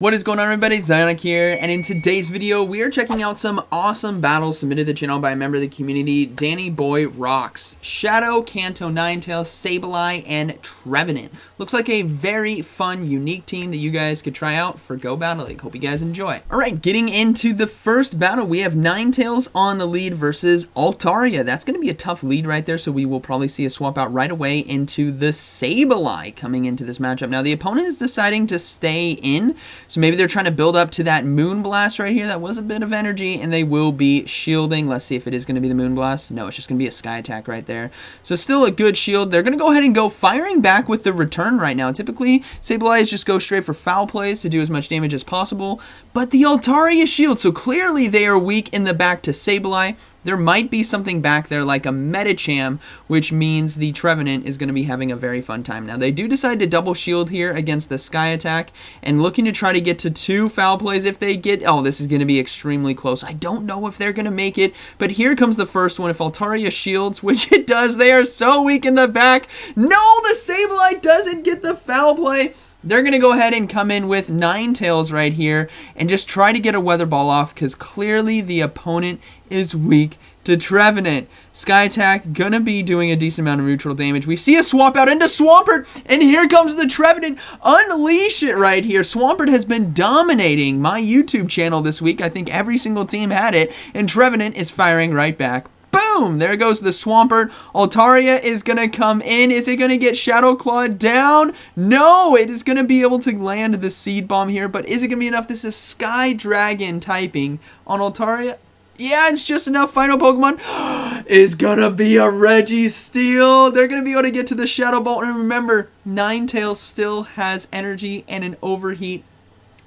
What is going on, everybody? ZyoniK here, and in today's video we are checking out some awesome battles submitted to the channel by a member of the community, Danny Boy Rocks. Shadow, Kanto, Ninetales, Sableye, and Trevenant. Looks like a very fun, unique team that you guys could try out for Go Battle League. Hope you guys enjoy. Alright, getting into the first battle, we have Ninetales on the lead versus Altaria. That's going to be a tough lead right there, so we will probably see a swap out right away into the Sableye coming into this matchup. Now, the opponent is deciding to stay in, so maybe they're trying to build up to that Moon Blast right here. That was a bit of energy, and they will be shielding. Let's see if it is going to be the Moon Blast. No, it's just going to be a Sky Attack right there. So still a good shield. They're going to go ahead and go firing back with the return right now. Typically, Sableye just go straight for foul plays to do as much damage as possible, but the Altaria shield, so clearly they are weak in the back to Sableye. There might be something back there like a Medicham, which means the Trevenant is going to be having a very fun time. Now, they do decide to double shield here against the Sky Attack and looking to try to get to 2 foul plays if they get... Oh, this is going to be extremely close. I don't know if they're going to make it, but here comes the first one. If Altaria shields, which it does, they are so weak in the back. No, the Sableye doesn't get the foul play. They're going to go ahead and come in with Ninetales right here and just try to get a Weather Ball off because clearly the opponent is weak to Trevenant. Sky Attack going to be doing a decent amount of neutral damage. We see a swap out into Swampert, and here comes the Trevenant. Unleash it right here. Swampert has been dominating my YouTube channel this week. I think every single team had it, and Trevenant is firing right back. Boom! There goes the Swampert. Altaria is going to come in. Is it going to get Shadow Clawed down? No! It is going to be able to land the Seed Bomb here, but is it going to be enough? This is Sky Dragon typing on Altaria. Yeah, it's just enough. Final Pokemon is going to be a Registeel. They're going to be able to get to the Shadow Ball. And remember, Ninetales still has energy and an overheat.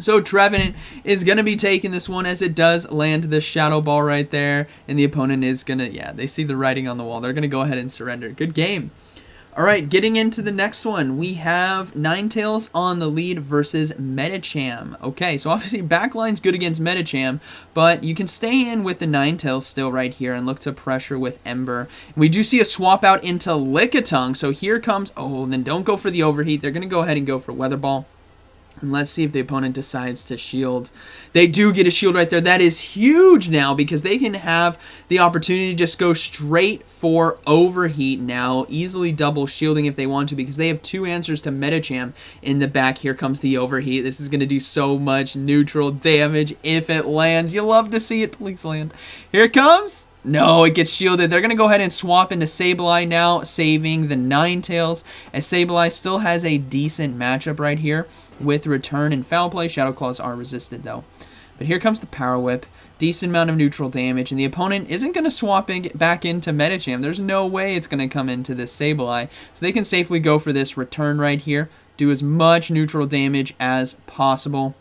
So Trevenant is going to be taking this one as it does land the Shadow Ball right there. And the opponent is going to, yeah, they see the writing on the wall. They're going to go ahead and surrender. Good game. All right, getting into the next one, we have Ninetales on the lead versus Medicham. Okay, so obviously backline's good against Medicham, but you can stay in with the Ninetales still right here and look to pressure with Ember. We do see a swap out into Lickitung, so here comes, oh, then don't go for the overheat. They're going to go ahead and go for Weather Ball. And let's see if the opponent decides to shield. They do get a shield right there. That is huge now because they can have the opportunity to just go straight for overheat now. Easily double shielding if they want to because they have 2 answers to Medicham in the back. Here comes the overheat. This is going to do so much neutral damage if it lands. You love to see it. Please land. Here it comes. No, it gets shielded. They're going to go ahead and swap into Sableye now, saving the Ninetales, as Sableye still has a decent matchup right here with return and foul play. Shadow Claws are resisted, though. But here comes the Power Whip. Decent amount of neutral damage, and the opponent isn't going to swap back into Medicham. There's no way it's going to come into this Sableye, so they can safely go for this return right here, do as much neutral damage as possible.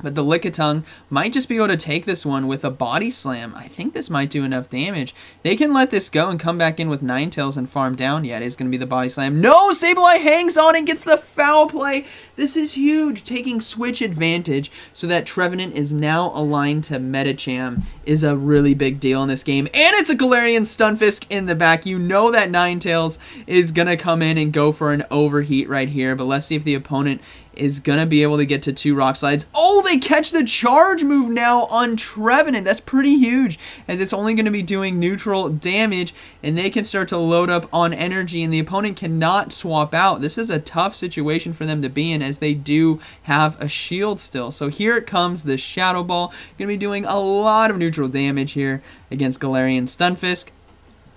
But the Lickitung might just be able to take this one with a Body Slam. I think this might do enough damage. They can let this go and come back in with Ninetales and farm down. Yeah, it is going to be the Body Slam. No! Sableye hangs on and gets the foul play. This is huge. Taking switch advantage so that Trevenant is now aligned to Medicham is a really big deal in this game. And it's a Galarian Stunfisk in the back. You know that Ninetales is going to come in and go for an overheat right here. But let's see if the opponent is going to be able to get to 2 Rock Slides. Oh, they catch the charge move now on Trevenant. That's pretty huge, as it's only going to be doing neutral damage, and they can start to load up on energy, and the opponent cannot swap out. This is a tough situation for them to be in, as they do have a shield still. So here it comes, the Shadow Ball. Going to be doing a lot of neutral damage here against Galarian Stunfisk.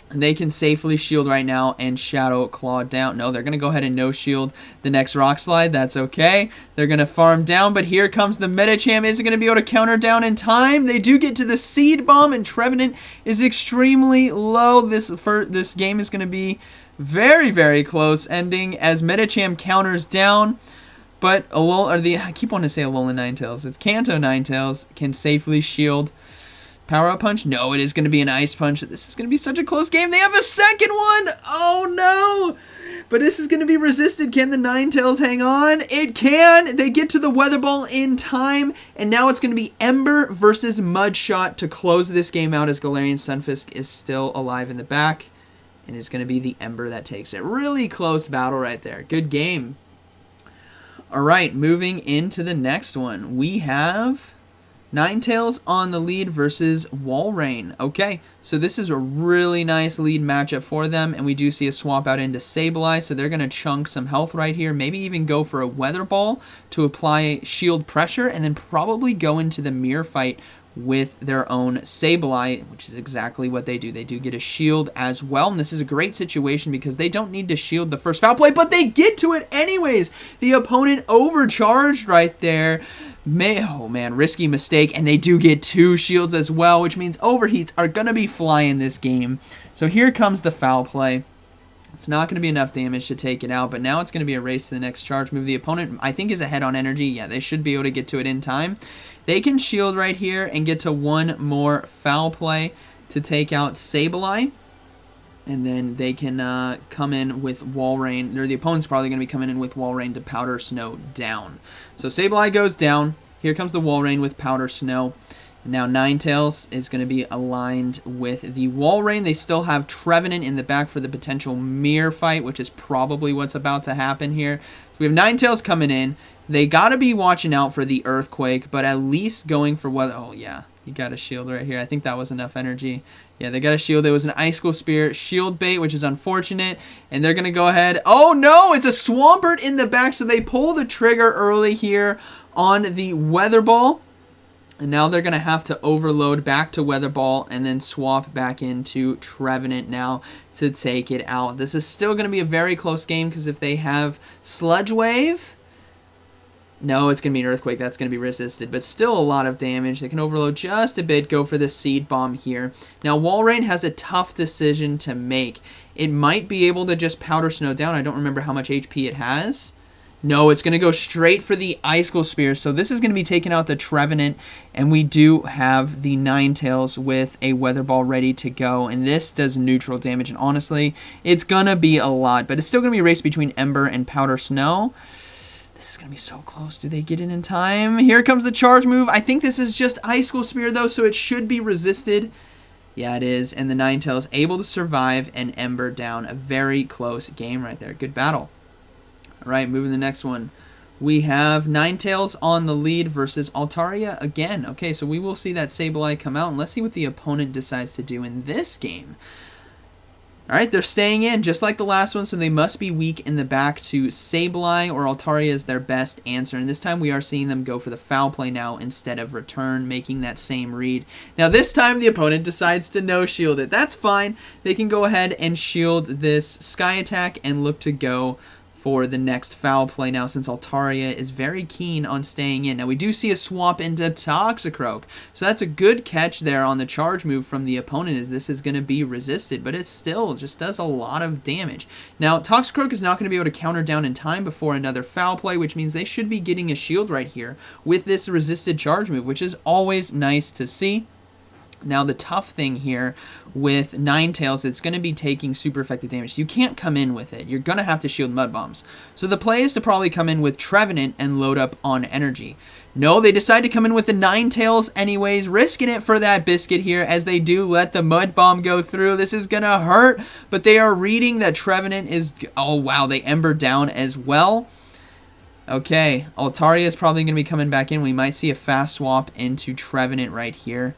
They can safely shield right now and Shadow Claw down. No, they're going to go ahead and no shield the next Rock Slide. That's okay. They're going to farm down, but here comes the Medicham. Is it going to be able to counter down in time? They do get to the Seed Bomb, and Trevenant is extremely low. This game is going to be very, very close ending as Medicham counters down. But I keep wanting to say Alolan Ninetales. It's Kanto Ninetales can safely shield. Power Up Punch? No, it is going to be an Ice Punch. This is going to be such a close game. They have a second one! Oh, no! But this is going to be resisted. Can the Ninetales hang on? It can! They get to the Weather Ball in time, and now it's going to be Ember versus Mudshot to close this game out as Galarian Stunfisk is still alive in the back. And it's going to be the Ember that takes it. Really close battle right there. Good game. All right, moving into the next one, we have Ninetales on the lead versus Walrein. Okay, so this is a really nice lead matchup for them, and we do see a swap out into Sableye, so they're going to chunk some health right here, maybe even go for a Weather Ball to apply shield pressure, and then probably go into the mirror fight with their own Sableye, which is exactly what they do. They do get a shield as well, and this is a great situation because they don't need to shield the first foul play, but they get to it anyways. The opponent overcharged right there. Oh man, risky mistake, and they do get 2 shields as well, which means overheats are going to be flying this game. So here comes the foul play. It's not going to be enough damage to take it out, but now it's going to be a race to the next charge move. The opponent, I think, is ahead on energy. Yeah, they should be able to get to it in time. They can shield right here and get to 1 more foul play to take out Sableye. And then they can come in with Walrein, or the opponent's probably going to be coming in with Walrein to Powder Snow down. So Sableye goes down. Here comes the Walrein with Powder Snow. Now Ninetales is going to be aligned with the Walrein. They still have Trevenant in the back for the potential mirror fight, which is probably what's about to happen here. So we have Ninetales coming in. They got to be watching out for the Earthquake, but at least going for what... Oh, yeah. You got a shield right here. I think that was enough energy. Yeah, they got a shield. There was an Icicle Spear shield bait, which is unfortunate. And they're going to go ahead. Oh, no! It's a Swampert in the back, so they pull the trigger early here on the Weather Ball. And now they're going to have to overload back to Weather Ball and then swap back into Trevenant now to take it out. This is still going to be a very close game because if they have Sludge Wave... No, it's going to be an Earthquake. That's going to be resisted, but still a lot of damage. They can overload just a bit, go for the Seed Bomb here. Now, Walrein has a tough decision to make. It might be able to just Powder Snow down. I don't remember how much HP it has. No, it's going to go straight for the Icicle Spear. So this is going to be taking out the Trevenant, and we do have the Ninetales with a Weather Ball ready to go, and this does neutral damage, and honestly, it's going to be a lot, but it's still going to be a race between Ember and Powder Snow. This is going to be so close. Do they get in time? Here comes the charge move. I think this is just Icicle Spear, though, so it should be resisted. Yeah, it is. And the Ninetales able to survive and Ember down. A very close game right there. Good battle. All right, moving to the next one. We have Ninetales on the lead versus Altaria again. Okay, so we will see that Sableye come out, and let's see what the opponent decides to do in this game. All right, they're staying in just like the last one, so they must be weak in the back to Sableye, or Altaria is their best answer. And this time we are seeing them go for the foul play now instead of return, making that same read. Now this time the opponent decides to no-shield it. That's fine. They can go ahead and shield this Sky Attack and look to go for the next foul play now, since Altaria is very keen on staying in. Now we do see a swap into Toxicroak, so that's a good catch there on the charge move from the opponent, as this is going to be resisted, but it still just does a lot of damage. Now Toxicroak is not going to be able to counter down in time before another foul play, which means they should be getting a shield right here with this resisted charge move, which is always nice to see. Now, the tough thing here with Ninetales, it's going to be taking super effective damage. You can't come in with it. You're going to have to shield Mud Bombs. So the play is to probably come in with Trevenant and load up on energy. No, they decide to come in with the Ninetales anyways, risking it for that biscuit here as they do let the Mud Bomb go through. This is going to hurt, but they are reading that Trevenant is... Oh, wow, they Ember down as well. Okay, Altaria is probably going to be coming back in. We might see a fast swap into Trevenant right here.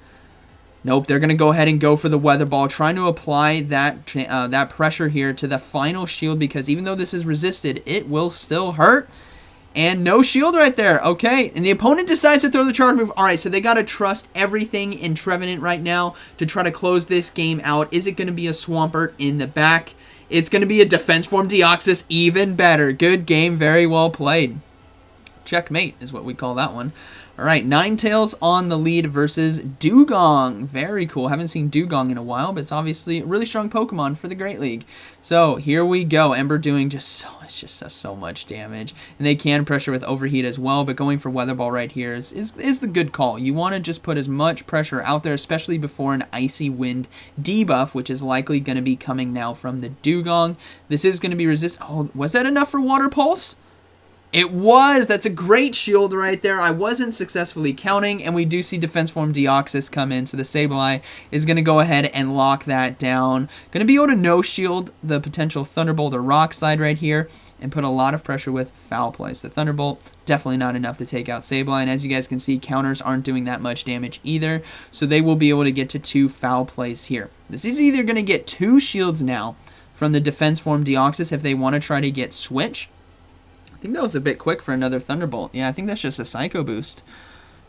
Nope, they're going to go ahead and go for the Weather Ball, trying to apply that that pressure here to the final shield, because even though this is resisted, it will still hurt. And no shield right there. Okay, and the opponent decides to throw the charge move. All right, so they got to trust everything in Trevenant right now to try to close this game out. Is it going to be a Swampert in the back? It's going to be a Defense Form Deoxys, even better. Good game, very well played. Checkmate is what we call that one. All right, Ninetales on the lead versus Dewgong. Very cool. Haven't seen Dewgong in a while, but it's obviously a really strong Pokemon for the Great League. So here we go. Ember doing just does so much damage. And they can pressure with Overheat as well, but going for Weather Ball right here is the good call. You want to just put as much pressure out there, especially before an Icy Wind debuff, which is likely going to be coming now from the Dewgong. This is going to be resist. Oh, was that enough for Water Pulse? It was! That's a great shield right there. I wasn't successfully counting, and we do see Defense Form Deoxys come in, so the Sableye is going to go ahead and lock that down. Going to be able to no-shield the potential Thunderbolt or Rock Slide right here. and put a lot of pressure with foul play. So Thunderbolt, definitely not enough to take out Sableye. As you guys can see, counters aren't doing that much damage either, so they will be able to get to 2 foul plays here. This is either going to get 2 shields now from the defense form Deoxys if they want to try to get Switch. I think that was a bit quick for another Thunderbolt. Yeah, I think that's just a Psycho Boost.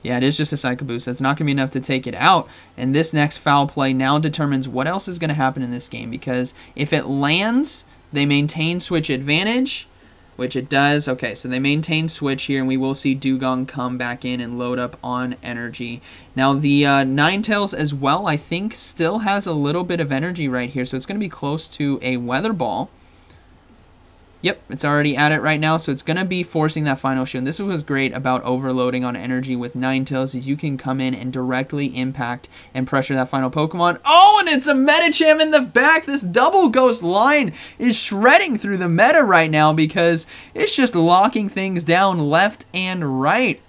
Yeah, it is just a Psycho Boost. That's not going to be enough to take it out. And this next foul play now determines what else is going to happen in this game. Because if it lands, they maintain Switch advantage, which it does. Okay, so they maintain Switch here, and we will see Dewgong come back in and load up on energy. Now, the Ninetales as well, I think, still has a little bit of energy right here. So it's going to be close to a Weather Ball. Yep, it's already at it right now, so it's going to be forcing that final shield. And this was great about overloading on energy with Ninetales, is you can come in and directly impact and pressure that final Pokemon. Oh, and it's a Medicham in the back. This double ghost line is shredding through the meta right now because it's just locking things down left and right.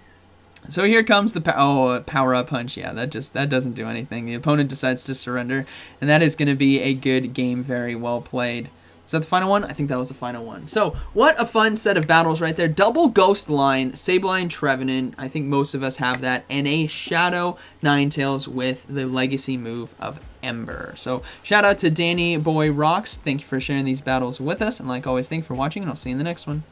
So here comes the power-up punch. Yeah, that doesn't do anything. The opponent decides to surrender, and that is going to be a good game. Very well played. Is that the final one? I think that was the final one. So, what a fun set of battles right there. Double Ghost Line, Sableye, Trevenant. I think most of us have that. And a Shadow Ninetales with the legacy move of Ember. So, shout out to Danny Boy Rocks. Thank you for sharing these battles with us. And like always, thank you for watching, and I'll see you in the next one.